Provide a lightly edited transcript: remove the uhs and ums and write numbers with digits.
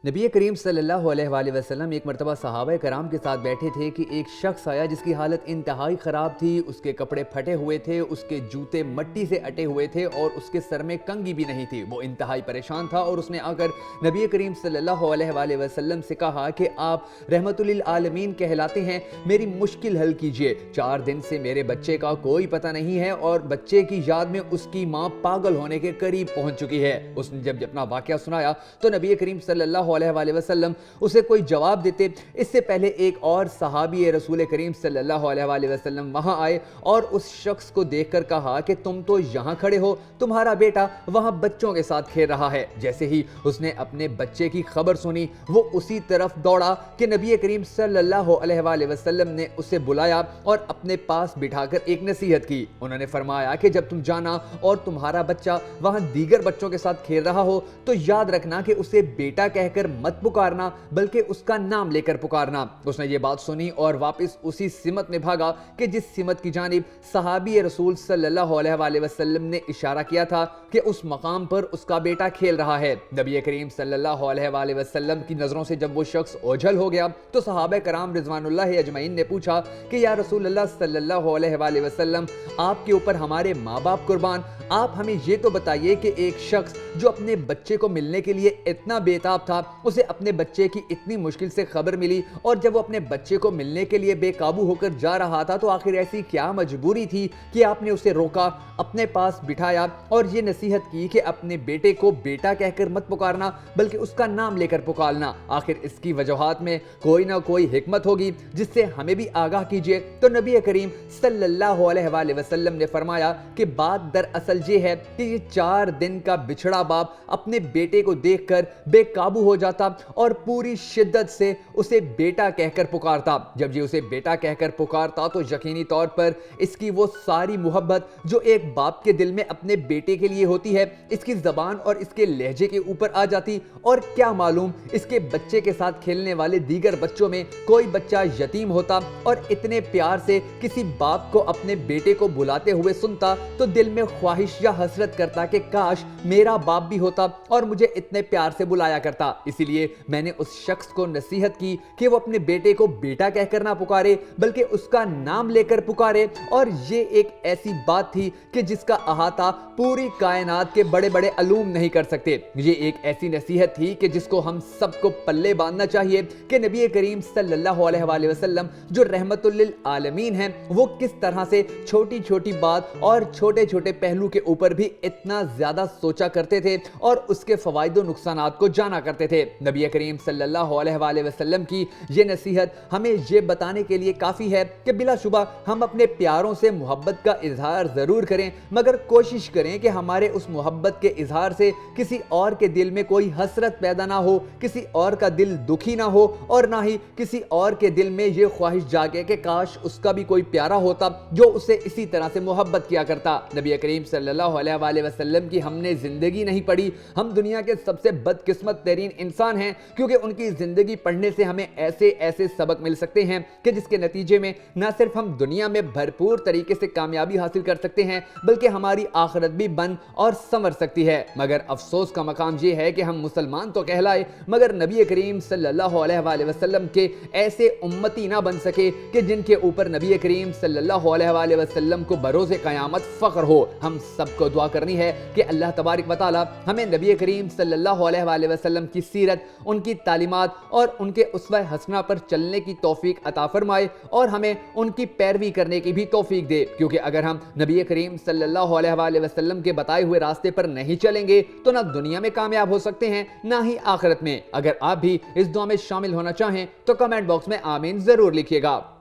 نبی کریم صلی اللہ علیہ وآلہ وسلم ایک مرتبہ صحابہ کرام کے ساتھ بیٹھے تھے کہ ایک شخص آیا جس کی حالت انتہائی خراب تھی۔ اس کے کپڑے پھٹے ہوئے تھے، اس کے جوتے مٹی سے اٹے ہوئے تھے اور اس کے سر میں کنگھی بھی نہیں تھی۔ وہ انتہائی پریشان تھا اور اس نے آ کر نبی کریم صلی اللہ علیہ وآلہ وسلم سے کہا کہ آپ رحمت للعالمین کہلاتے ہیں، میری مشکل حل کیجئے۔ 4 دن سے میرے بچے کا کوئی پتہ نہیں ہے اور بچے کی یاد میں اس کی ماں پاگل ہونے کے قریب پہنچ چکی ہے۔ اس نے جب اپنا واقعہ سنایا تو نبی کریم صلی اللہ علیہ وآلہ وسلم اسے کوئی جواب دیتے اس سے پہلے ایک اور صحابی رسول کریم صلی اللہ علیہ وآلہ وسلم وہاں آئے اور اس شخص کو دیکھ کر کہا کہ تم تو یہاں کھڑے ہو، تمہارا بیٹا وہاں بچوں کے ساتھ کھیل رہا ہے۔ جیسے ہی اس نے اپنے بچے کی خبر سنی وہ اسی طرف دوڑا کہ نبی کریم صلی اللہ علیہ وآلہ وسلم نے اسے بلایا اور اپنے پاس بٹھا کر ایک نصیحت کی۔ انہوں نے فرمایا کہ جب تم جانا اور تمہارا بچہ وہاں دیگر بچوں کے ساتھ کھیل رہا ہو تو یاد رکھنا کہ اسے بیٹا کہہ کر مت پکارنا بلکہ اس کا نام لے کر پکارنا۔ اس نے یہ بات سنی اور واپس اسی سمت میں بھاگا کہ جس سمت کی جانب صحابی رسول صلی اللہ علیہ وآلہ وسلم نے اشارہ کیا تھا کہ اس مقام پر اس کا بیٹا کھیل رہا ہے۔ نبی کریم صلی اللہ علیہ وآلہ وسلم کی نظروں سے جب وہ شخص اوجھل ہو گیا تو صحابہ کرام رضوان اللہ اجمعین نے پوچھا کہ یا رسول اللہ صلی اللہ علیہ وآلہ وسلم، آپ کے اوپر ہمارے ماں باپ قربان، آپ ہمیں یہ تو بتائیے کہ ایک شخص جو اپنے بچے کو ملنے کے لیے اتنا بےتاب تھا، اسے اپنے بچے کی اتنی مشکل سے خبر ملی اور جب وہ اپنے بچے کو ملنے کے لیے بے قابو ہو کر جا رہا تھا تو آخر ایسی کیا مجبوری تھی کہ آپ نے اسے روکا، اپنے پاس بٹھایا اور یہ نصیحت کی کہ اپنے بیٹے کو بیٹا کہہ کر مت پکارنا بلکہ اس کا نام لے کر پکارنا؟ آخر اس کی وجوہات میں کوئی نہ کوئی حکمت ہوگی جس سے ہمیں بھی آگاہ کیجیے۔ تو نبی کریم صلی اللہ علیہ وآلہ وسلم نے فرمایا کہ بات دراصل یہ ہے کہ یہ 4 دن کا بچھڑا باپ اپنے بیٹے کو دیکھ کر بے قابو ہو جاتا اور پوری شدت سے اسے بیٹا کہہ کر پکارتا۔ جب یہ اسے بیٹا کہہ کر پکارتا تو یقینی طور پر اس کی وہ ساری محبت جو ایک باپ کے دل میں اپنے بیٹے کے لیے ہوتی ہے اس کی زبان اور اس کے لہجے کے اوپر آ جاتی، اور کیا معلوم اس کے بچے کے ساتھ کھیلنے والے دیگر بچوں میں کوئی بچہ یتیم ہوتا اور اتنے پیار سے کسی باپ کو اپنے بیٹے کو بلاتے ہوئے سنتا تو دل میں خواہش یا حسرت کرتا کہ کاش میرا باپ بھی ہوتا اور مجھے اتنے پیار سے بلایا کرتا۔ اسی لیے میں نے اس شخص کو نصیحت کی کہ وہ اپنے بیٹے کو بیٹا کہہ کر نہ پکارے بلکہ اس کا نام لے کر پکارے، اور یہ ایک ایسی بات تھی کہ جس کا احاطہ پوری کائنات کے بڑے بڑے علوم نہیں کر سکتے۔ یہ ایک ایسی نصیحت تھی کہ جس کو ہم سب کو پلے باندھنا چاہیے کہ نبی کریم صلی اللہ علیہ وآلہ وسلم جو رحمت للعالمین ہیں وہ کس طرح سے چھوٹی چھوٹی بات اور چھوٹے چھوٹے پہلو کے اوپر بھی اتنا زیادہ سوچا کرتے تھے اور اس کے فوائد و نقصانات کو جانا کرتے تھے۔ نبی کریم صلی اللہ علیہ وآلہ وسلم کی یہ نصیحت ہمیں یہ بتانے کے لیے کافی ہے کہ بلا شبہ ہم اپنے پیاروں سے محبت کا اظہار ضرور کریں، مگر کوشش کریں کہ ہمارے اس محبت کے اظہار سے کسی اور کے دل میں کوئی حسرت پیدا نہ ہو، کسی اور کا دل دکھی نہ ہو، اور نہ ہی کسی اور کے دل میں یہ خواہش جاگے کہ کاش اس کا بھی کوئی پیارا ہوتا جو اسے اسی طرح سے محبت کیا کرتا۔ نبی کریم صلی اللہ علیہ وآلہ وسلم کی ہم نے زندگی نہیں پڑھی، ہم دنیا کے سب سے بدقسمت ترین انسان ہیں، کیونکہ ان کی زندگی پڑھنے سے ہمیں ایسے ایسے سبق مل سکتے ہیں کہ جس کے نتیجے میں نہ صرف ہم دنیا میں بھرپور طریقے سے کامیابی حاصل کر سکتے ہیں بلکہ ہماری آخرت بھی بن اور سنور سکتی ہے۔ مگر افسوس کا مقام یہ ہے کہ ہم مسلمان تو کہلائے مگر نبی کریم صلی اللہ علیہ وآلہ وسلم کے ایسے امتی نہ بن سکے کہ جن کے اوپر نبی کریم صلی اللہ علیہ وآلہ وسلم کو بروز قیامت فخر ہو۔ ہم سب کو دعا کرنی ہے کہ اللہ تبارک و تعالی ہمیں نبی کریم صلی اللہ علیہ وآلہ وسلم کی سیرت، ان کی تعلیمات اور ان کے اسوہ حسنہ پر چلنے کی توفیق عطا فرمائے اور ہمیں ان کی پیروی کرنے کی بھی توفیق دے، کیونکہ اگر ہم نبی کریم صلی اللہ علیہ وآلہ وسلم کے بتائے ہوئے راستے پر نہیں چلیں گے تو نہ دنیا میں کامیاب ہو سکتے ہیں نہ ہی آخرت میں۔ اگر آپ بھی اس دعا میں شامل ہونا چاہیں تو کمنٹ باکس میں آمین ضرور لکھیے گا۔